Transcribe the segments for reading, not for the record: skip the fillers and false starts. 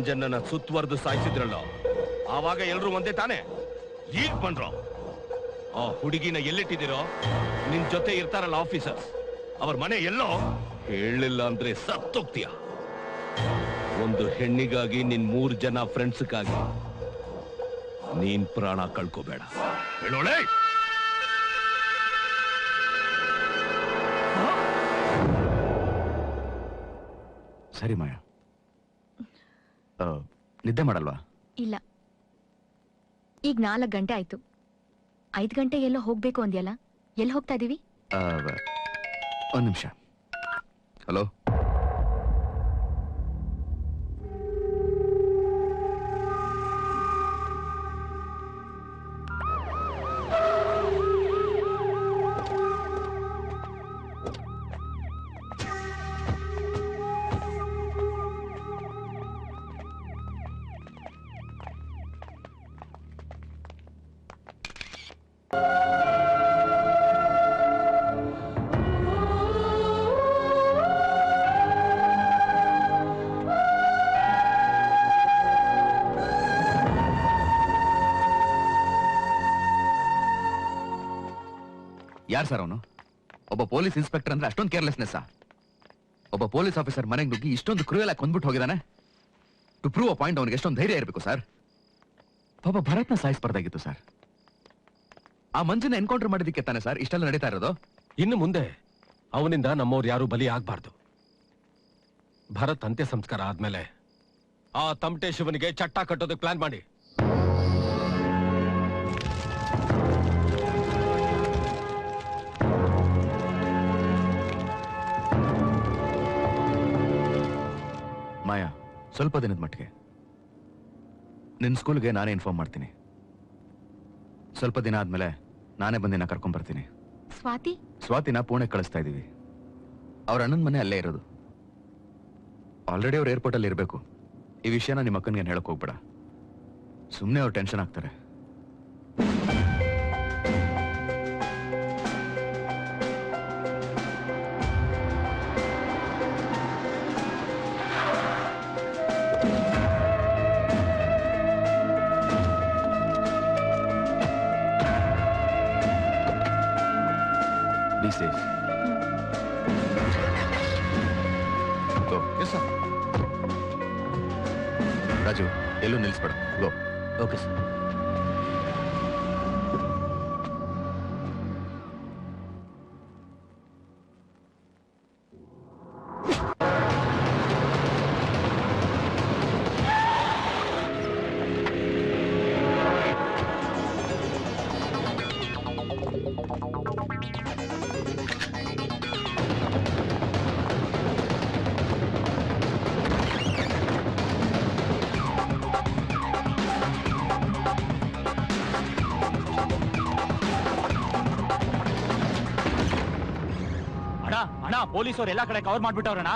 ಅಂಜನ್ನ ಸುತ್ತುವರೆದು ಸಾಯಿಸಿದ್ರಲ್ಲ, ಆವಾಗ ಎಲ್ರು ಒಂದೇ ತಾನೆ. ಈಗ ಬಂದ್ರು. ಆ ಹುಡುಗಿನ ಎಲ್ಲಿಟ್ಟಿದ್ದೀರೋ? ನಿನ್ ಜೊತೆ ಇರ್ತಾರಲ್ಲ ಆಫೀಸರ್ಸ್, ಅವ್ರ ಮನೆ ಎಲ್ಲೋ ಹೇಳಿಲ್ಲ ಅಂದ್ರೆ ಸತ್ತೋಗ್ತೀಯ. ಒಂದು ಹೆಣ್ಣಿಗಾಗಿ ನಿನ್ 3 ಜನ ಫ್ರೆಂಡ್ಸ್ಗಾಗಿ ನೀನ್ ಪ್ರಾಣ ಕಳ್ಕೋಬೇಡ. ಹೇಳೋಳೆ. ಸರಿ ಮಾಯಾ, ನಿದ್ದೆ ಮಾಡಲ್ವಾ? ಇಲ್ಲ, ಈಗ 4 ಗಂಟೆ ಆಯ್ತು. 5 ಗಂಟೆ ಎಲ್ಲೋ ಹೋಗ್ಬೇಕು ಅಂದ್ಯಲ್ಲ, ಎಲ್ಲಿ ಹೋಗ್ತಾ ಇದೀವಿ? ಒಂದು ನಿಮಿಷ. ಹಲೋ, ಯಾರು ಸರ್ ಅವನು? ಒಬ್ಬ ಪೊಲೀಸ್ ಇನ್ಸ್ಪೆಕ್ಟರ್ ಅಂದ್ರೆ ಅಷ್ಟೊಂದು ಕೇರ್ಲೆಸ್ನೆಸ್? ಒಬ್ಬ ಪೊಲೀಸ್ ಆಫೀಸರ್ ಮನೆಗೆ ನುಗ್ಗಿ ಇಷ್ಟೊಂದು ಕ್ರೂಯಲ್ ಆಗಿ ಕೊಂದ್ಬಿಟ್ಟು ಹೋಗಿದ್ದಾನೆ. ಟು ಪ್ರೂವ್ ಅ ಪಾಯಿಂಟ್ ಅವನಿಗೆ ಎಷ್ಟೊಂದು ಧೈರ್ಯ ಇರಬೇಕು ಸರ್. ಪಾಪ ಭರತ್ನ ಸಾಯಿಸಬಾರ್ದಾಗಿತ್ತು ಸರ್. ಆ ಮಂಜನ್ನ ಎನ್ಕೌಂಟರ್ ಮಾಡಿದಕ್ಕೆ ತಾನೆ ಸರ್ ಇಷ್ಟೆಲ್ಲ ನಡೀತಾ ಇರೋದು. ಇನ್ನು ಮುಂದೆ ಅವನಿಂದ ನಮ್ಮವ್ರು ಯಾರು ಬಲಿ ಆಗ್ಬಾರ್ದು. ಭರತ್ ಅಂತ್ಯ ಸಂಸ್ಕಾರ ಆದ್ಮೇಲೆ ಆ ತಮಟೆ ಶಿವನಿಗೆ ಚಟ್ಟ ಕಟ್ಟೋದಕ್ಕೆ ಪ್ಲಾನ್ ಮಾಡಿ. ಮಾಯಾ, ಸ್ವಲ್ಪ ದಿನದ ಮಟ್ಟಿಗೆ ನಿನ್ನ ಸ್ಕೂಲ್ಗೆ ನಾನೇ ಇನ್ಫಾರ್ಮ್ ಮಾಡ್ತೀನಿ. ಸ್ವಲ್ಪ ದಿನ ಆದ್ಮೇಲೆ ನಾನೇ ಬಂದಿನ ಕರ್ಕೊಂಡ್ ಬರ್ತೀನಿ. ಸ್ವಾತಿನ ಪುಣೆ ಕಳಿಸ್ತಾ ಇದೀವಿ. ಅವ್ರ ಅಣ್ಣನ ಮನೆ ಅಲ್ಲೇ ಇರೋದು. ಆಲ್ರೆಡಿ ಅವ್ರು ಏರ್ಪೋರ್ಟ್ ಅಲ್ಲಿ ಇರಬೇಕು. ಈ ವಿಷಯನ ನಿಮ್ಮ ಅಕ್ಕನಿಗೆ ಹೇಳಕ್ ಹೋಗ್ಬೇಡ. ಸುಮ್ಮನೆ ಅವ್ರು ಟೆನ್ಷನ್ ಆಗ್ತಾರೆ. ರಾಜು, ಎಲ್ಲೂ ನಿಲ್ಲಿಸ್ಬೇಡ. ಗೋ. Okay sir. ಪೊಲೀಸರು ಎಲ್ಲಾ ಕಡೆ ಕವರ್ ಮಾಡ್ಬಿಟ್ಟವ್ರಣ್ಣ.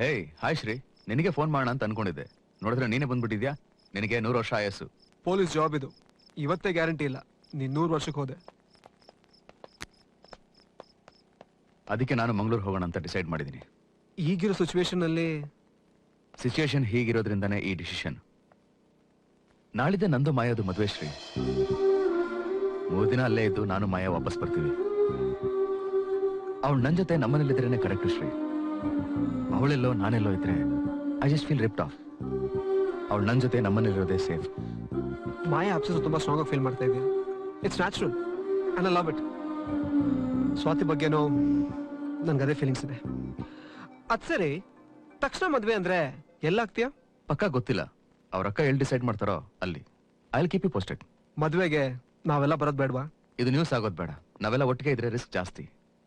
ಹೇಯ್, ಹಾಯ್ ಶ್ರೀ. ನಿನಗೆ ಫೋನ್ ಮಾಡೋಣ ಅಂತ ಅನ್ಕೊಂಡಿದ್ದೆ. ನೋಡಿದ್ರೆ ನೀನೇ ಬಂದ್ಬಿಟ್ಟಿದ್ಯಾ. ನಿನಗೆ 100 ವರ್ಷ ಆಯಸ್ಸು. ಪೊಲೀಸ್ ಜಾಬ್ ಇದು. ಇವತ್ತೇ ಗ್ಯಾರಂಟಿ ಇಲ್ಲ ನೀನ್ 100 ವರ್ಷಕ್ಕೆ ಹೋದೆ. ಅದಕ್ಕೆ ನಾನು ಮಂಗಳೂರು ಹೋಗೋಣ ಅಂತ ಡಿಸೈಡ್ ಮಾಡಿದ್ದೀನಿ. ಈಗಿರೋ ಸಿಚುವೇಶನ್ ಹೀಗಿರೋದ್ರಿಂದಾನೇ ಈ ಡಿಸಿಷನ್. ನಾಳಿದ್ದೆ ನಂದು ಮಾಯೋದು ಮದುವೆ ಶ್ರೀ. ಮೂರು ದಿನ ಅಲ್ಲೇ ಇದ್ದು ನಾನು ಮಾಯಾ ವಾಪಸ್ ಬರ್ತೀವಿ. ಅವಳು ನನ್ನ ಜೊತೆ ನಮ್ಮನೇಲಿದ್ರೇನೆ ಕರೆಕ್ಟ್ ಶ್ರೀ. ಅವಳೆಲ್ಲೋ ನಾನೆಲ್ಲೋ ಇದ್ರೆ ಐ ಜಸ್ಟ್ ಫೀಲ್ ರಿಪ್ಟ್ ಆಫ್. ಅವಳು ನನ್ನ ಜೊತೆ ನಮ್ಮನೇಲಿರೋದೇ ಸೇಫ್. ಮಾಯಾ ಅಪ್ಸೆಸ್ ತುಂಬಾ ಸ್ಟ್ರಾಂಗ್ ಆಗಿ ಫೀಲ್ ಮಾಡ್ತಾ ಇದೆಯಾ? It's natural and I love it. Swati ಬಗ್ಗೆನೋ ನನ್ಗೆ ಅದೇ ಫೀಲಿಂಗ್ಸ್ ಇದೆ. ಅದ್ ಸರಿ, ತಕ್ಷಣ ಮದ್ವೆ ಅಂದ್ರೆ ಎಲ್ಲಾಗ್ತೀಯಾ? ಪಕ್ಕ ಗೊತ್ತಿಲ್ಲ. ಅವ್ರ ಅಕ್ಕ ಎಲ್ಲಿ ಡಿಸೈಡ್ ಮಾಡ್ತಾರೋ ಅಲ್ಲಿ. I will keep you posted. ಮದ್ವೆಗೆ ನಾವೆಲ್ಲ ಬರೋದ್ ಬೇಡವಾ? ಇದು ನ್ಯೂಸ್ ಆಗೋದು ಬೇಡ. ನಾವೆಲ್ಲ ಒಟ್ಟಿಗೆ ಇದ್ರೆ ರಿಸ್ಕ್ ಜಾಸ್ತಿ.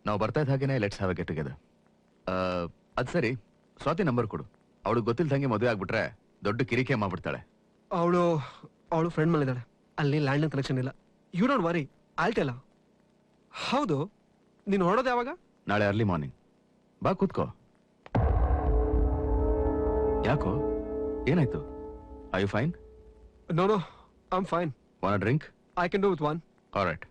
ನಾವು ಬರ್ತಾ ಇದ್ದ ಹಾಗೇನೆ let's have A get together. ಅದ್ ಸರಿ, ಸ್ವಾತಿ ನಂಬರ್ ಕೊಡು. ಅವಳಿಗೆ ಗೊತ್ತಿಲ್ದಂಗೆ ಮದುವೆ ಆಗ್ಬಿಟ್ರೆ ದೊಡ್ಡ ಕಿರಿಕೆ ಮಾಡ್ಬಿಡ್ತಾಳೆ. ಅವಳು ಫ್ರೆಂಡ್ ಮಲ್ಲಿದ್ದಾಳೆ. ಅಲ್ಲಿ ಲ್ಯಾಂಡ್ ಕನೆಕ್ಷನ್ ಇಲ್ಲ. ಯು ಡೋಂಟ್ ವರಿ, ಆಲ್ಟೆಲ್ಲ. ಹೌದು, ನೀನು ಹೊರಡೋದು ಯಾವಾಗ? ನಾಳೆ ಅರ್ಲಿ ಮಾರ್ನಿಂಗ್. ಬಾ ಕೂತ್ಕೋ. ಯಾಕೋ, ಏನಾಯ್ತು? Are you fine? No no, I am fine. Want a drink? I can do with one. Alright.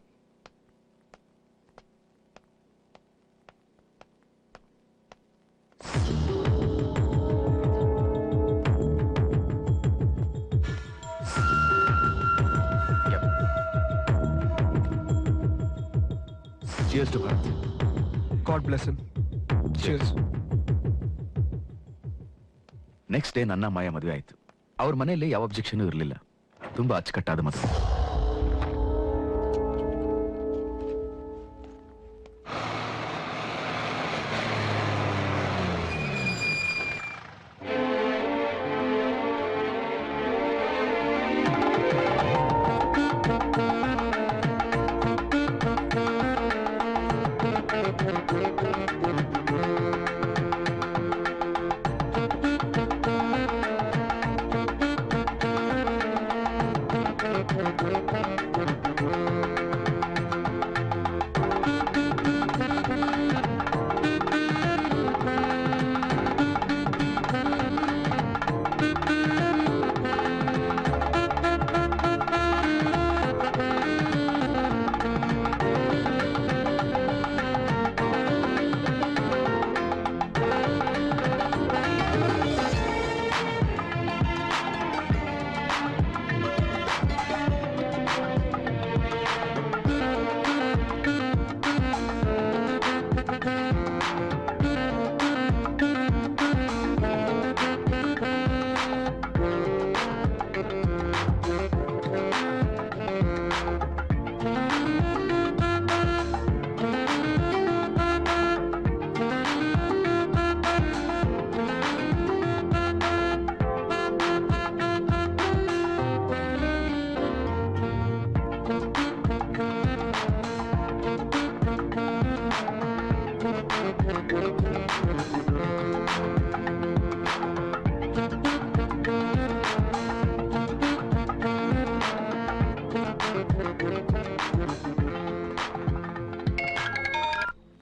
Cheers to Bharat. God bless him. Cheers. Next day ನನ್ನ ಮಾಯ ಮದುವೆ ಆಯ್ತು. ಅವ್ರ ಮನೆಯಲ್ಲಿ ಯಾವ ಅಬ್ಜೆಕ್ಷನ್ ಇರಲಿಲ್ಲ. ತುಂಬಾ ಅಚ್ಚುಕಟ್ಟಾದ ಮದುವೆ.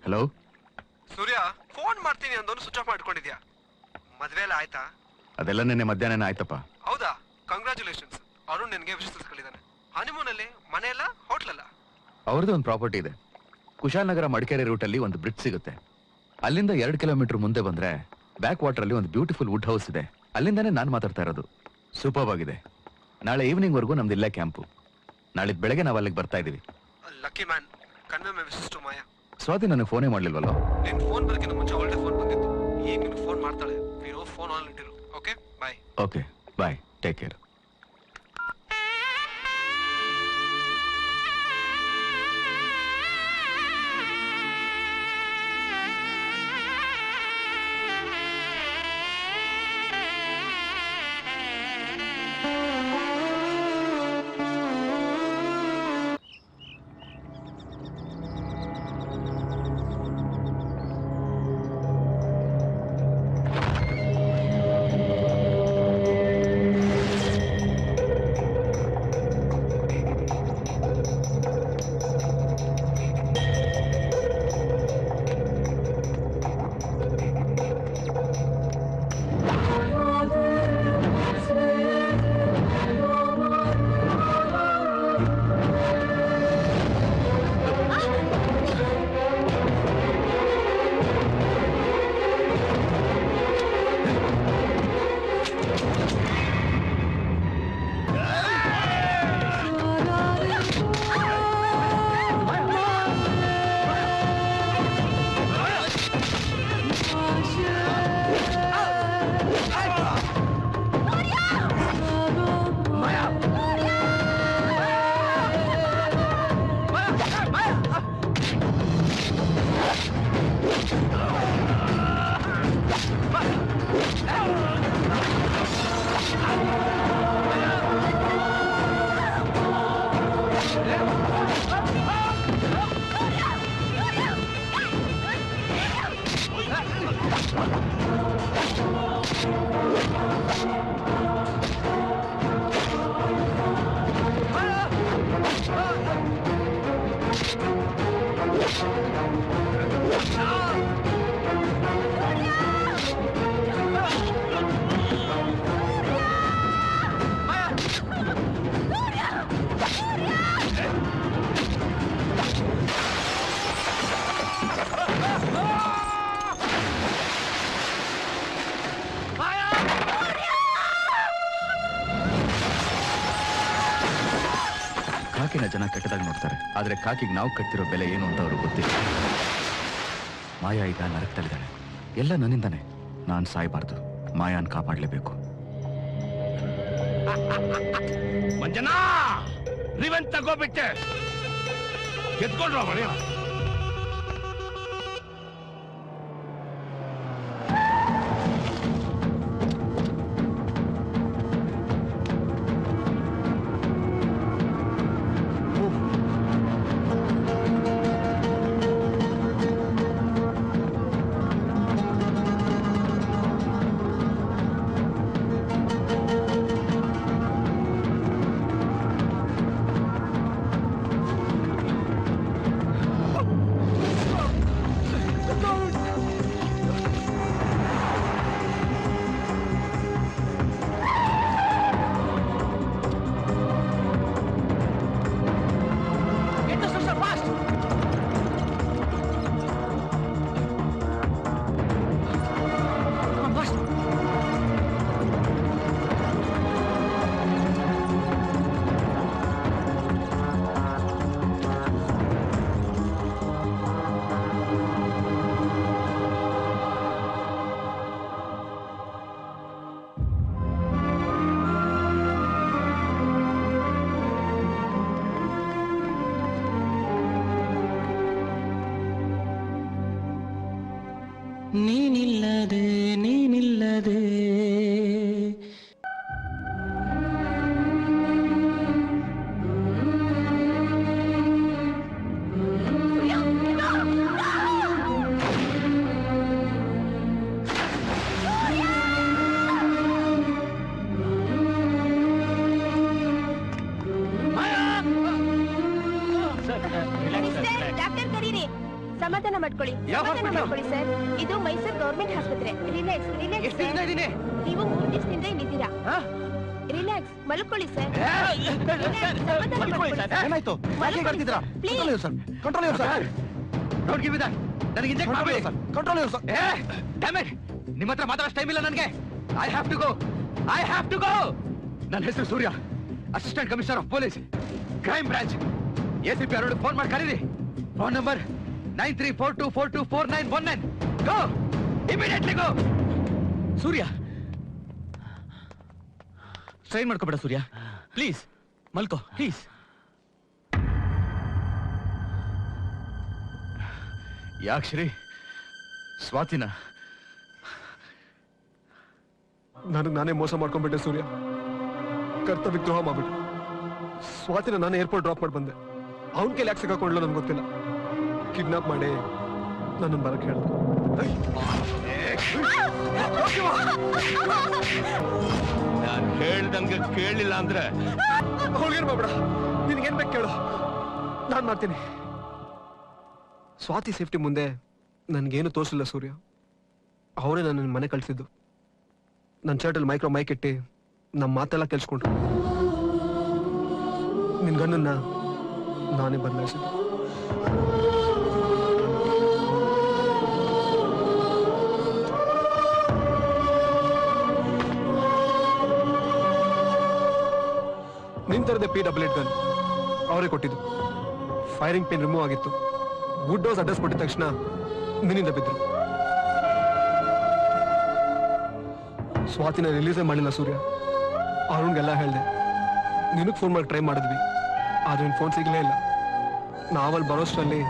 ಹಲೋ ಸೂರ್ಯ, ಫೋನ್ ಮಾಡ್ತೀನಿ ಅಂದೋನು ಸ್ವಿಚ್ ಆಫ್ ಮಾಡ್ಕೊಂಡಿದ್ಯಾ? ಮದ್ವೆ ಎಲ್ಲ ಆಯ್ತಾ? ಅದೆಲ್ಲ ನಿನ್ನೆ ಮಧ್ಯಾಹ್ನ ಆಯ್ತಪ್ಪ. ಹೌದಾ? ಕಂಗ್ರಾಚುಲೇಷನ್ಸ್. ಅರುಣ್ ನಿನ್ಗೆ ವಿಶ್ ತಿಳಿಸ್ಕೊಂಡಿದ್ದಾನೆ. ಹನಿಮೂನ್ ಅಲ್ಲಿ ಮನೆ ಎಲ್ಲ ಹೋಟ್ಲಲ್ಲ? ಅವ್ರದ್ದು ಒಂದು ಪ್ರಾಪರ್ಟಿ ಇದೆ. ಕುಶಾಲನಗರ ಮಡಿಕೇರಿ ರೂಟಲ್ಲಿ ಒಂದು ಬ್ರಿಡ್ಜ್ ಸಿಗುತ್ತೆ. ಅಲ್ಲಿಂದ 2 ಕಿಲೋಮೀಟರ್ ಮುಂದೆ ಬಂದ್ರೆ ಬ್ಯಾಕ್ ವಾಟರ್ ಅಲ್ಲಿ ಒಂದು ಬ್ಯೂಟಿಫುಲ್ ವುಡ್ ಹೌಸ್ ಇದೆ. ಅಲ್ಲಿಂದಾನೇ ನಾನು ಮಾತಾಡ್ತಾ ಇರೋದು. ಸೂಪರ್ ಆಗಿದೆ. ನಾಳೆ ಈವ್ನಿಂಗ್ ವರ್ಗೂ ನಮ್ದು ಇಲ್ಲೇ ಕ್ಯಾಂಪು. ನಾಳೆ ಬೆಳಗ್ಗೆ ನಾವು ಅಲ್ಲಿಗೆ ಬರ್ತಾ ಇದೀವಿ. Lucky man. Convey my wishes to Maya. Swati ನನಗೆ ಫೋನೇ ಮಾಡ್ಲಿಲ್ವಲ್ಲೋ? ನಿನ್ ಫೋನ್ ಬರಕ್ಕಿಂತ ಮುಂಚೆ ಅವಳೇ ಫೋನ್ ಬಂದಿತ್ತು. ಈಗ ನೀನು ಫೋನ್ ಮಾಡ್ತಾಳೆ. ನೀನು ಫೋನ್ ಆನ್ ಇಟ್ಟಿರು. Okay, bye. Okay, bye. Take care. ಕಾಕಿನ ಜನ ಕೆಟ್ಟದಾಗಿ ನೋಡ್ತಾರೆ, ಆದ್ರೆ ಕಾಕಿಗೆ ನಾವು ಕಟ್ತಿರೋ ಬೆಲೆ ಏನು ಅಂತ ಅವ್ರಿಗೆ ಗೊತ್ತಿಲ್ಲ. ಮಾಯಾ ಈಗ ನರಕದಲ್ಲಿದ್ದಾಳೆ, ಎಲ್ಲ ನನ್ನಿಂದಾನೆ. ನಾನ್ ಸಾಯ್ಬಾರ್ದು, ಮಾಯಾನ್ ಕಾಪಾಡ್ಲೇಬೇಕು. ಮಂಜನಾ, ರಿವೆಂಜ್ ತಗೋಬಿಟ್ಟೆ, ಗೆದ್ಕೊಂಡ್ರ ಮನೆಯ. ನೀನಿಲ್ಲದೆ ನೀನಿಲ್ಲದೆ ಡಾಕ್ಟರ್ ಕರೀರಿ. ಸಮಾಧಾನ ಮಾಡ್ಕೊಳ್ಳಿ, ಸಮಾಧಾನ ಮಾಡ್ಕೊಳ್ಳಿ ಸರ್. ಇದು ಮೈಸೂರು ಗವರ್ಮೆಂಟ್ ಆಸ್ಪತ್ರೆ. Relax relax. ನೀವು 3 ದಿವಸದಿಂದ ಇಲ್ಲಿದ್ದೀರಾ. ರಿಲ್ಯಾಕ್ಸ್, ಮಲ್ಕೊಳ್ಳಿ ಸರ್. ಏನಾಯ್ತು? ನಿಮ್ಮ ಹತ್ರ ಮಾತಾಡೋ ಟೈಮ್ ಇಲ್ಲ ನನಗೆ. I have to go. ನನ್ನ ಹೆಸರು Surya, assistant commissioner of police, crime branch. ACP ಅವರಿಗೆ ಫೋನ್ ಮಾಡಿ ಕರೀರಿ. Phone number 9342424919. Go, immediately go. Surya, strain ಮಾಡ್ಕೋಬೇಡ ಸೂರ್ಯ, ಪ್ಲೀಸ್ ಮಲ್ಕೋ ಪ್ಲೀಸ್. ಯಾಕೆ ಶ್ರೀ? ಸ್ವಾತಿನ ನನಗೆ ನಾನೇ ಮೋಸ ಮಾಡ್ಕೊಂಡ್ಬಿಟ್ಟೆ ಸೂರ್ಯ. ಕರ್ತವ್ಯ ದ್ರೋಹ ಮಾಡ್ಬಿಟ್ಟೆ. ಸ್ವಾತಿನ ನಾನು ಏರ್ಪೋರ್ಟ್ ಡ್ರಾಪ್ ಮಾಡಿ ಬಂದೆ. ಅವನ ಕೈಲಿ ಯಾಕೆ ಸಿಕ್ಕಾಕೊಂಡ್ಲು ನನ್ಗೆ ಗೊತ್ತಿಲ್ಲ. ಕಿಡ್ನಾಪ್ ಮಾಡಿ ನನ್ನ ಬರಕ್ಕೆ ಹೇಳಿದೆ. ನಾನು ಹೇಳ್ದಂಗೆ ಕೇಳಿಲ್ಲ ಅಂದ್ರೆ ಹೋಗೇನು ಮಾಡ್ಬೇಡ, ನಿನ್ಗೇನ್ ಬೇಕು ಕೇಳು, ನಾನು ಮಾಡ್ತೀನಿ. ಸ್ವಾತಿ ಸೇಫ್ಟಿ ಮುಂದೆ ನನ್ಗೇನು ತೋರಿಸಿಲ್ಲ ಸೂರ್ಯ. ಅವರೇ ನನ್ನ ಮನೆ ಕಳಿಸಿದ್ದು. ನನ್ನ ಶರ್ಟಲ್ಲಿ ಮೈಕ್ ಇಟ್ಟು ನಮ್ಮ ಮಾತೆಲ್ಲ ಕೇಳಿಸ್ಕೊಂಡ್ರು. ನಿನ್ ಗಂಡನ್ನ ನಾನೇ ಬದಲಾಯಿಸಿದ್ದು. ನಿನ್ ತರದೆ P88 ಗನ್ ಅವರೇ ಕೊಟ್ಟಿದ್ದು. ಫೈರಿಂಗ್ ಪಿನ್ ರಿಮೂವ್ ಆಗಿತ್ತು. ವುಡ್ ಡೋಸ್ ಅಡ್ರೆಸ್ ಕೊಟ್ಟಿದ ತಕ್ಷಣ ನಿನ್ನಿಂದ ಬಿದ್ರು. ಸ್ವಾತಿನ ರಿಲೀಸೇ ಮಾಡಿಲ್ಲ ಸೂರ್ಯ. ಅರುಣ್ಗೆಲ್ಲ ಹೇಳ್ದೆ. ನಿನಗ್ ಫೋನ್ ಮಾಡಿ ಟ್ರೈ ಮಾಡಿದ್ವಿ, ಆದ್ರೆ ನಿನ್ ಫೋನ್ ಸಿಗ್ಲೇ ಇಲ್ಲ. ನಾವಲ್ಲಿ ಬರೋಷ್ಟರಲ್ಲಿ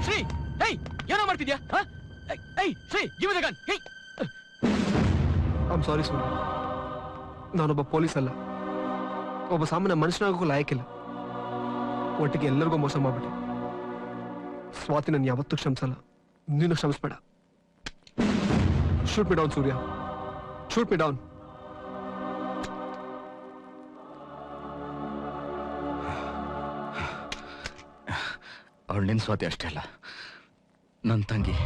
ಶ್ರೀ, ಏನೋ ಮಾಡ್ತಿದ್ಯಾ? Shri, give me the gun. I'm sorry Surya. ನಾನೊಬ್ಬ ಪೊಲೀಸ್ ಅಲ್ಲ, ಒಬ್ಬ ಸಾಮಾನ್ಯ ಮನುಷ್ಯನಾಗೋಕ್ಕೂ ಲಾಯಕ್ಕಿಲ್ಲ. ಒಟ್ಟಿಗೆ ಎಲ್ಲರಿಗೂ ಮೋಸ ಮಾಡ್ಬಿಟ್ಟೆ. ಸ್ವಾತಿ ನಾನು ಯಾವತ್ತೂ ಕ್ಷಮಿಸಲ್ಲ, ನೀನು ಕ್ಷಮಿಸ್ಬೇಡ. ಶೂಟ್ ಮಿ ಡೌನ್ ಸೂರ್ಯ, ಶೂಟ್ ಮಿ ಡೌನ್. ಅವಳು ನಿನ್ ಸ್ವಾತಿ ಅಷ್ಟೇ ಅಲ್ಲ, ನನ್ನ ತಂಗಿ.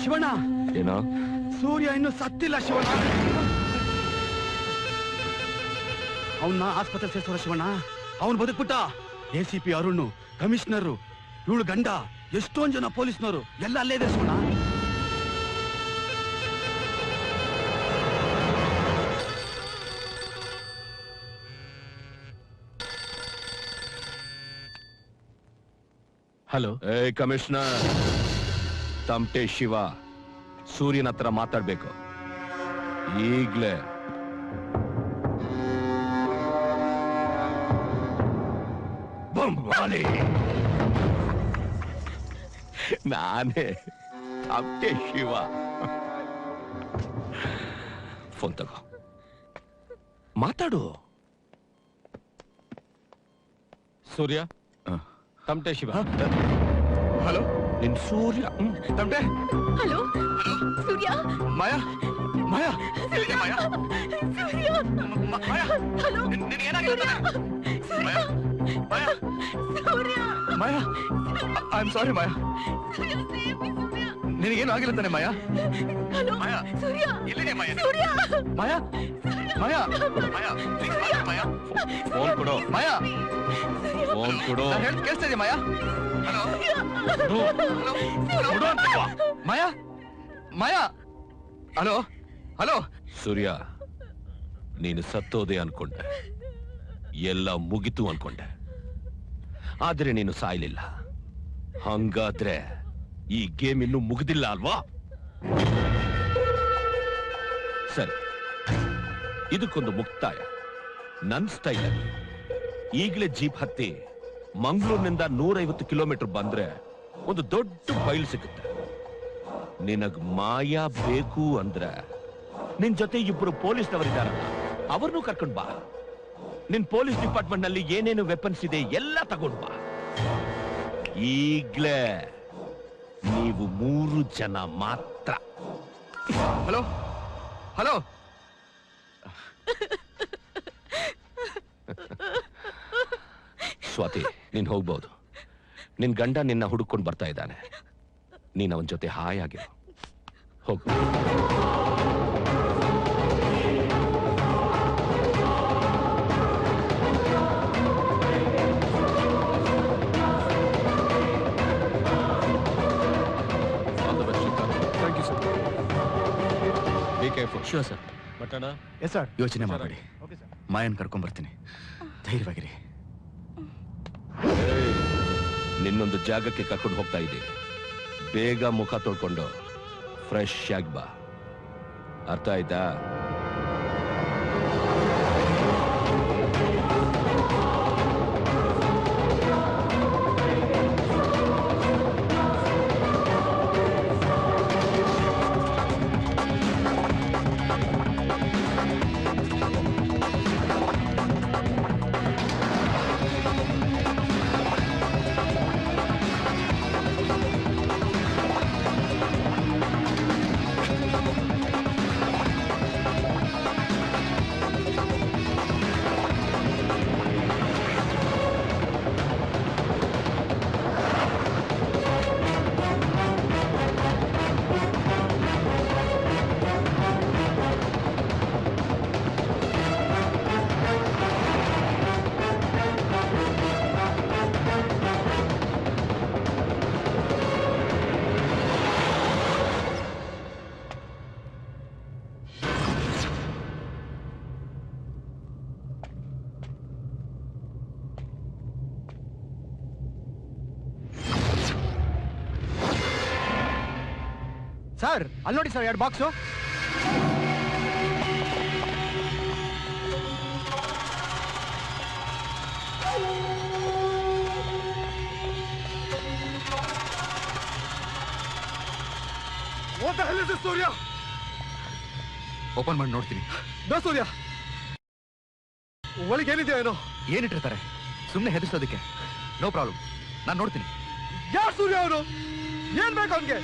ಶಿವಣ್ಣ, ಏನೋ ಸೂರ್ಯ ಇನ್ನು ಸತ್ತಿಲ್ಲ ಶಿವಣ್ಣ. ಅವನ್ನ ಆಸ್ಪತ್ರೆ ಸೇರಿಸೋರ ಶಿವಣ್ಣ. ಅವನು ಬದುಕ್ಬಿಟ್ಟ. ACP ಅರುಣ್, ಕಮಿಷನರು, ಇವಳು ಗಂಡ, ಎಷ್ಟೊಂದ್ ಜನ ಪೊಲೀಸ್ನವರು ಎಲ್ಲ ಅಲ್ಲೇ ಇದೆ ಶಿವಣ್ಣ. ಹಲೋ, ಕಮಿಷನರ್ ತಮಟೆ ಶಿವ ಸೂರ್ಯನ ಹತ್ರ ಮಾತಾಡ್ಬೇಕು ಈಗ್ಲೇ. ಬಂಬಾಲಿ ನಾನೇ ತಮಟೆ ಶಿವ. ಫೋನ್ ತಗೋ, ಮಾತಾಡು. ಸೂರ್ಯ, ತಮಟೆ ಶಿವ. ಹಲೋ, ನಿನ್ ಸೂರ್ಯ. ತಮಟೆ. ಹಲೋ ಸೂರ್ಯ. ಮಾಯಾ, ಮಾಯಾ, ಎಲ್ಲಿದೆ ಮಾಯಾ? ಸೂರ್ಯ. ಮಾಯಾ, ಹಲೋ ನಿನಗೇನಾಗಿದೆ? Maya, Maya, Surya. Maya, I am sorry Maya. Surya, save me, Surya. ನಿನಗೇನು ಆಗಿಲ್ಲ ತಾನೆ ಮಾಯಾ? ಹಲೋ ಮಾಯಾ, ಸೂರ್ಯ. ಎಲ್ಲಿದೆ ಮಾಯಾ? ಸೂರ್ಯ. ಮಾಯಾ, ಮಾಯಾ, ಮಾಯಾ, please ಮಾತಾಡು ಮಾಯಾ. ಫೋನ್ ಕೊಡು, ಮಾಯಾ, ಫೋನ್ ಕೊಡು. ನಾನು ಹೇಳ್ದು ಕೇಳಿಸ್ತಾ ಇದೆಯಾ ಮಾಯಾ? ಹಲೋ, ಕೊಡು ಅಂತಪ್ಪ. ಮಾಯಾ, ಮಾಯಾ, ಹಲೋ, ಹಲೋ. ಸೂರ್ಯ, ನೀನು ಸತ್ತೋದೆ ಅನ್ಕೊಂಡೆ, ಎಲ್ಲ ಮುಗಿತು ಅನ್ಕೊಂಡೆ. ಆದ್ರೆ ನೀನು ಸಾಯ್ಲಿಲ್ಲ. ಹಂಗಾದ್ರೆ ಈ ಗೇಮ್ ಇನ್ನೂ ಮುಗಿದಿಲ್ಲ ಅಲ್ವಾ? ಸರಿ, ಇದಕ್ಕೊಂದು ಮುಕ್ತಾಯ ನನ್ ಸ್ಟೈಲಲ್ಲಿ. ಈಗಲೇ ಜೀಪ್ ಹತ್ತಿ ಮಂಗಳೂರಿನಿಂದ 150 ಕಿಲೋಮೀಟರ್ ಬಂದ್ರೆ ಒಂದು ದೊಡ್ಡ ಫೈಲ್ ಸಿಗುತ್ತೆ. ನಿನಗ್ ಮಾಯಾ ಬೇಕು ಅಂದ್ರೆ ನಿನ್ ಜೊತೆ ಇಬ್ರು ಪೊಲೀಸ್ನವರಿದ್ದಾರಲ್ಲ, ಅವ್ರನ್ನೂ ಕರ್ಕೊಂಡ್ ಬಾ. ನಿನ್ ಪೊಲೀಸ್ ಡಿಪಾರ್ಟ್ಮೆಂಟ್ ನಲ್ಲಿ ಏನೇನು ವೆಪನ್ಸ್ ಇದೆ ಎಲ್ಲ ತಗೊಂಡ್ ಬಾ. ಈಗ್ಲೇ ನೀವು 3 ಜನ ಮಾತ್ರ. Hello, hello. ಸ್ವಾತಿ, ನೀನ್ ಹೋಗ್ಬಹುದು. ನಿನ್ ಗಂಡ ನಿನ್ನ ಹುಡುಕೊಂಡು ಬರ್ತಾ ಇದ್ದಾನೆ. ನೀನ್ ಅವನ ಜೊತೆ ಹಾಯಾಗಿರು. ಹೋಗು. Thank you sir. Sure sir. ಬಟ್ಟಣ ಎಸ್ ಸರ್. ಯೋಚನೆ ಮಾಡಬೇಡಿ, ಮಾಯನ್ ಕರ್ಕೊಂಡ್ ಬರ್ತೀನಿ. ಧೈರ್ಯವಾಗಿರಿ. ನಿನ್ನೊಂದು ಜಾಗಕ್ಕೆ ಕರ್ಕೊಂಡು ಹೋಗ್ತಾ ಇದ್ದೀನಿ. ಬೇಗ ಮುಖ ತೊಳ್ಕೊಂಡು ಫ್ರೆಶ್ ಆಗಿ ಬಾ. ಅರ್ಥ ಆಯ್ತಾ? ಸರ್, ಅಲ್ಲಿ ನೋಡಿ ಸರ್, 2 ಬಾಕ್ಸು. ಸೂರ್ಯ, ಓಪನ್ ಮಾಡಿ ನೋಡ್ತೀನಿ. ನೋ ಸೂರ್ಯ, ಒಳಗೆ ಏನಿದೆಯೋ ಏನೋ. ಏನಿಟ್ಟಿರ್ತಾರೆ? ಸುಮ್ಮನೆ ಹೆದರ್ಸೋದಕ್ಕೆ. ನೋ ಪ್ರಾಬ್ಲಮ್, ನಾನು ನೋಡ್ತೀನಿ. ಯಾರು ಸೂರ್ಯ ಅವನು? ಏನ್ ಬೇಕು ಅವನ್ಗೆ?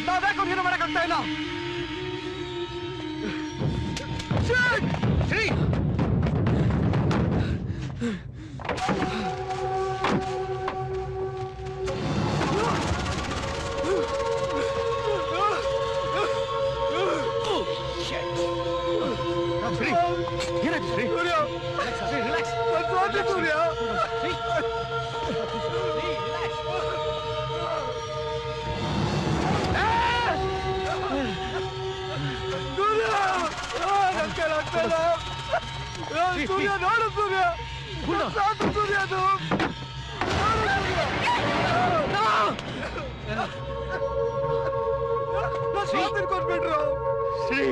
ನಾವ್ಯಾಕೆ ಅವ್ನು ಏನೋ ಮಾಡಕ್ಕಾಗ್ತಾ ಇಲ್ಲ? ಸೂರ್ಯ ನೋಡು ಸೂರ್ಯ ಸಾಕು ಸೂರ್ಯ ಅದು ಕೊಟ್ಬಿಟ್ರು ಶ್ರೀ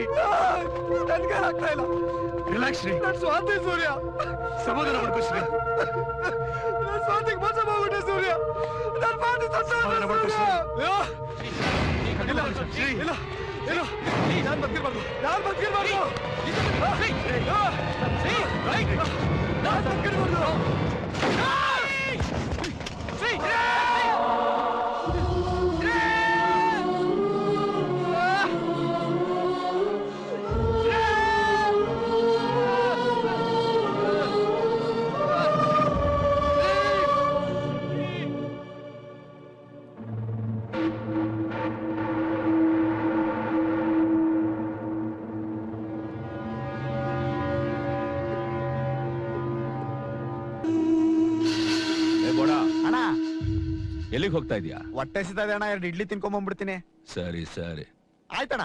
ನನ್ಗೆ ಆಗ್ತಾ ಇಲ್ಲ ರಿಲ್ಯಾಕ್ಸ್ ಶ್ರೀ ನನ್ ಸ್ವಾತಿ ಸೂರ್ಯ ಸಮಾಧಾನ ಮಾಡ್ಕೋ ಶ್ರೀ ನನ್ ಸ್ವಾತಿಗೆ ಮೋಸ ಮಾಡ್ಬಿಟ್ಟೆ ಸೂರ್ಯ ನನ್ ಪಾಟಿ ಸಮಾಧಾನ ಮಾಡ್ಕೋ ಶ್ರೀ ಇಲ್ಲ ಇಲ್ಲ ಯಾರು ಬದುಕಿರ್ಬಾರ್ದು ಯಾರು ಬದುಕಿರ್ಬಾರ್ದು ಯಾರು ಬದುಕಿರ್ಬಾರ್ದು ಅಣ್ಣ ಎಲ್ಲಿಗೆ ಹೋಗ್ತಾ ಇದೀಯಾ? ಹೊಟ್ಟೆ ಸಿಗ್ತದೆ ಅಣ್ಣ 2 ಇಡ್ಲಿ ತಿನ್ಕೊಂಬಂದ್ಬಿಡ್ತೀನಿ. ಸರಿ ಸರಿ ಆಯ್ತಣ್ಣ.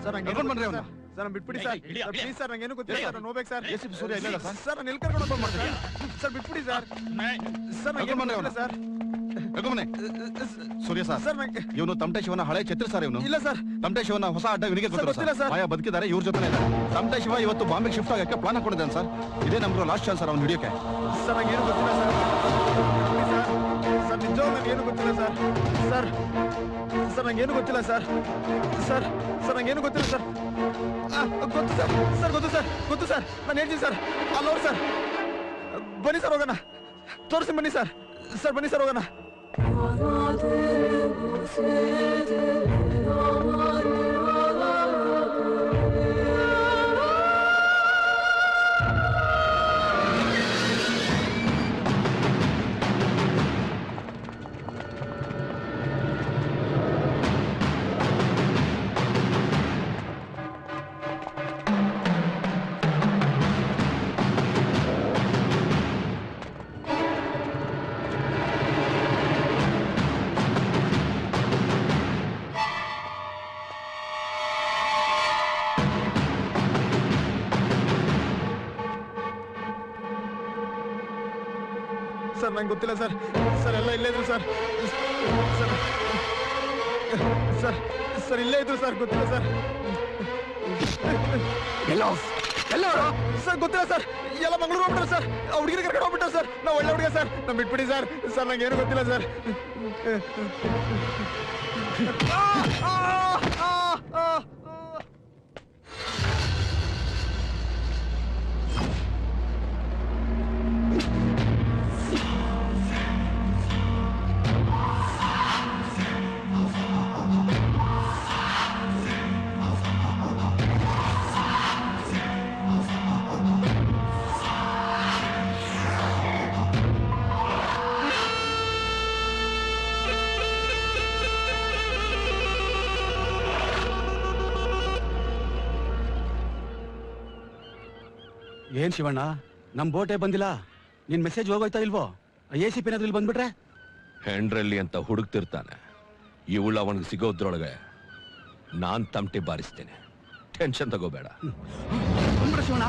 ಸರ್ ಬಿಟ್ಬಿಡಿ ಸರ್ ಪ್ಲೀಸ್ ಸರ್ ನಂಗೇನು ಗೊತ್ತಿಲ್ಲ ಸರ್ ನಾನು ಹೋಗ್ಬೇಕು ಸರ್ ಎಸಿಪಿ ಸೂರ್ಯ ಇಲ್ಲ ಸರ್ ಸರ್ ನಾನು ಎಲ್ಲಿ ಕರ್ಕೊಂಡು ಹೋಗ್ಬೇಕು ಮಾಡ್ತೀನಿ ಸರ್ ಬಿಟ್ಬಿಡಿ ಸರ್ ಸರ್ ನಂಗೇನು ಗೊತ್ತಿಲ್ಲ ಸರ್ ಸೂರ್ಯ ಸರ್ ಸರ್ ನಂಗೆ ಇವನು ತಮಟೆ ಶಿವನ ಹಳೆ ಛತ್ರ ಸರ್ ಇವನು ಇಲ್ಲ ಸರ್ ತಮಟೆ ಶಿವನ ಹೊಸ ಅಡ್ಡ ಇವನಿಗೆ ಗೊತ್ತಿಲ್ಲ ಸರ್. ಮಾಯಾ ಬದುಕಿದ್ದಾರೆ ಇವ್ರ ಜೊತೆ ಇದ್ದಾರೆ. ತಮಟೆ ಶಿವ ಇವತ್ತು ಬಾಂಬೆಗೆ ಶಿಫ್ಟ್ ಆಗಕ್ಕೆ ಪ್ಲಾನ್ ಹಾಕೊಂಡಿದ್ದಾನೆ ಸರ್. ಇದೇ ನಮ್ದು ಲಾಸ್ಟ್ ಚಾನ್ಸ್ ಸರ್ ಅವ್ನು ಹಿಡಿಯೋಕೆ. ಸರ್ ನಂಗೇನು ಗೊತ್ತಿಲ್ಲ ಸರ್ ಸರ್ ನಿಜವಾಗ್ಲೂ ನಂಗೇನು ಗೊತ್ತಿಲ್ಲ ಸರ್ ಸರ್ ಸರ್ ನಂಗೇನು ಗೊತ್ತಿಲ್ಲ ಸರ್ ಸರ್ ಸರ್ ನಂಗೇನು ಗೊತ್ತಿಲ್ಲ ಸರ್ ಗೊತ್ತು ಸರ್ ಸರ್ ಗೊತ್ತು ಸರ್ ನಾನು ಹೇಳ್ತೀನಿ ಸರ್ ಅಲ್ಲೋರು ಸರ್ ಬನ್ನಿ ಸರ್ ಹೋಗೋಣ ತೋರಿಸಿ ಬನ್ನಿ ಸರ್ ಸರ್ ಬನ್ನಿ ಸರ್ ಹೋಗೋಣ ಸರ್ ನಂಗೆ ಗೊತ್ತಿಲ್ಲ ಸರ್ ಸರ್ ಎಲ್ಲ ಇಲ್ಲೇ ಇದ್ರು ಸರ್ ಸರ್ ಸರ್ ಸರ್ ಇಲ್ಲೇ ಇದ್ರು ಸರ್ ಗೊತ್ತಿಲ್ಲ ಸರ್ ಎಲ್ಲೋ ಸರ್ ಗೊತ್ತಿಲ್ಲ ಸರ್ ಎಲ್ಲ ಮಂಗಳೂರು ಹೋಗ್ಬಿಟ್ರು ಸರ್ ಹುಡುಗಿನ ಕರ್ಕೊಂಡು ಹೋಗ್ಬಿಟ್ರು ಸರ್ ನಾವು ಒಳ್ಳೆ ಹುಡುಗ ಸರ್ ನಾವು ಬಿಟ್ಬಿಡಿ ಸರ್ ಸರ್ ನಂಗೆ ಏನು ಗೊತ್ತಿಲ್ಲ ಸರ್ ಏನ್ ಶಿವಣ್ಣ ನಮ್ ಬೋಟೇ ಬಂದಿಲ್ಲ ನಿನ್ ಮೆಸೇಜ್ ಹೋಗೋಯ್ತಾ ಇಲ್ವೋ ACP ಏನಾದ್ರು ಇಲ್ಲಿ ಬಂದ್ಬಿಟ್ರೆ ಹೆಂಡ್ರಲ್ಲಿ ಅಂತ ಹುಡುಕ್ತಿರ್ತಾನೆ. ಇವಳು ಅವನಿಗೆ ಸಿಗೋದ್ರೊಳಗೆ ನಾನ್ ತಮಟೆ ಬಾರಿಸ್ತೇನೆ. ಟೆನ್ಷನ್ ತಗೋಬೇಡ. ಬಂದ್ಬಿಡು ಶಿವಣ್ಣ.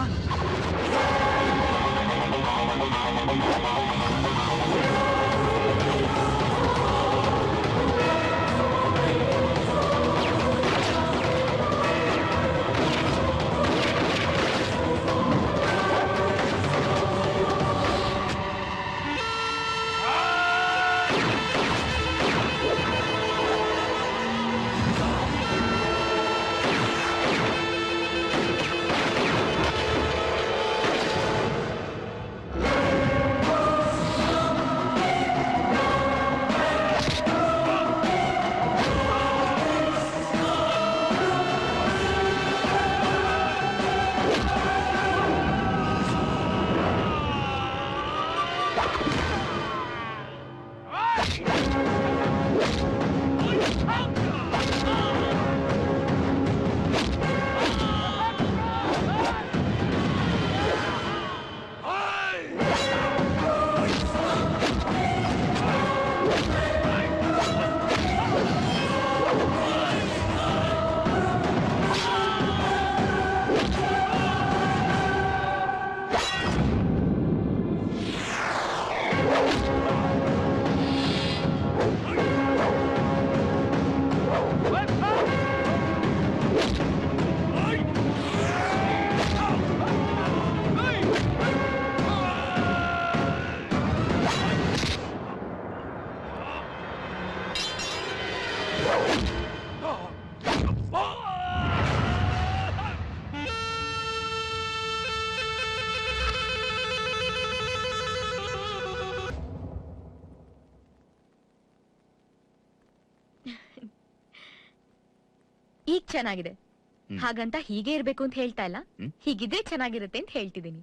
ಈಗ ಚೆನ್ನಾಗಿದೆ, ಹಾಗಂತ ಹೀಗೆ ಇರ್ಬೇಕು ಅಂತ ಹೇಳ್ತಾ ಇಲ್ಲ, ಹೀಗಿದ್ರೆ ಚೆನ್ನಾಗಿರುತ್ತೆ ಅಂತ ಹೇಳ್ತಿದ್ದೀನಿ.